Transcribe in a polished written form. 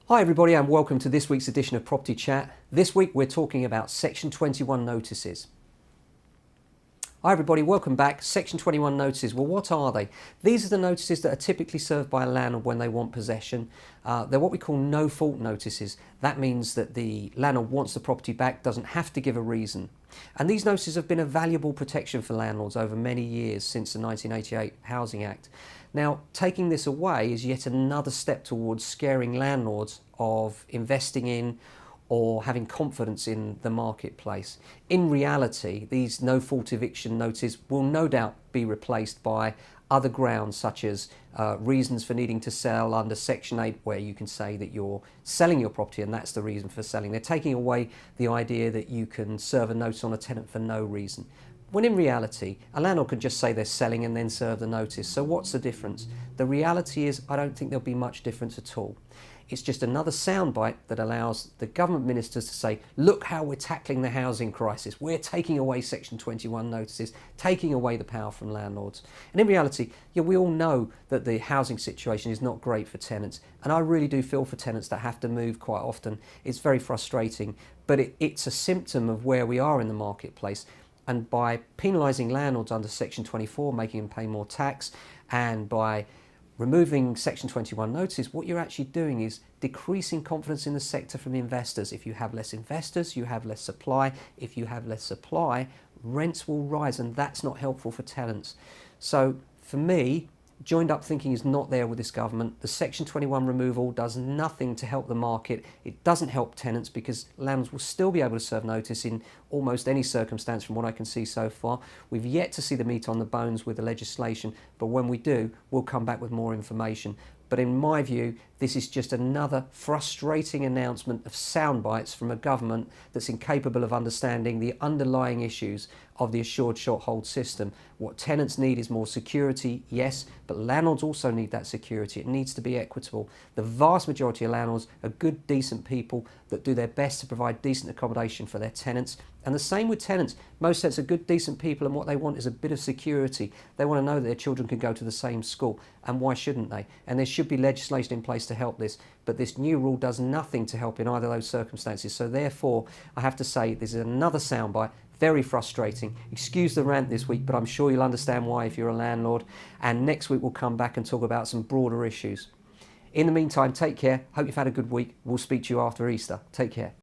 Hi everybody and welcome to this week's edition of Property Chat. This week we're talking about Section 21 notices. Hi everybody, welcome back. Section 21 notices, well what are they? These are the notices that are typically served by a landlord when they want possession. They're what we call no fault notices. That means that the landlord wants the property back, doesn't have to give a reason. And these notices have been a valuable protection for landlords over many years since the 1988 Housing Act. Now, taking this away is yet another step towards scaring landlords of investing in or having confidence in the marketplace. In reality, these no-fault eviction notices will no doubt be replaced by other grounds such as reasons for needing to sell under Section 8, where you can say that you're selling your property and that's the reason for selling. They're taking away the idea that you can serve a notice on a tenant for no reason. When in reality, a landlord could just say they're selling and then serve the notice. So what's the difference? The reality is I don't think there'll be much difference at all. It's just another soundbite that allows the government ministers to say, look how we're tackling the housing crisis. We're taking away Section 21 notices, taking away the power from landlords. And in reality, yeah, we all know that the housing situation is not great for tenants. And I really do feel for tenants that have to move quite often. It's very frustrating, but it's a symptom of where we are in the marketplace. And by penalising landlords under Section 24, making them pay more tax, and by removing Section 21 notices, what you're actually doing is decreasing confidence in the sector from investors. If you have less investors, you have less supply. If you have less supply, rents will rise, and that's not helpful for tenants. So for me, joined up thinking is not there with this government. The Section 21 removal does nothing to help the market. It doesn't help tenants because landlords will still be able to serve notice in almost any circumstance from what I can see so far. We've yet to see the meat on the bones with the legislation, but when we do, we'll come back with more information. But in my view, this is just another frustrating announcement of sound bites from a government that's incapable of understanding the underlying issues of the assured short hold system. What tenants need is more security, yes, but landlords also need that security. It needs to be equitable. The vast majority of landlords are good, decent people that do their best to provide decent accommodation for their tenants. And the same with tenants. Most tenants are good, decent people, and what they want is a bit of security. They want to know that their children can go to the same school, and why shouldn't they? And there should be legislation in place to help this, but this new rule does nothing to help in either of those circumstances. So therefore, I have to say this is another soundbite. Very frustrating. Excuse the rant this week, but I'm sure you'll understand why if you're a landlord. And next week we'll come back and talk about some broader issues. In the meantime, take care. Hope you've had a good week. We'll speak to you after Easter. Take care.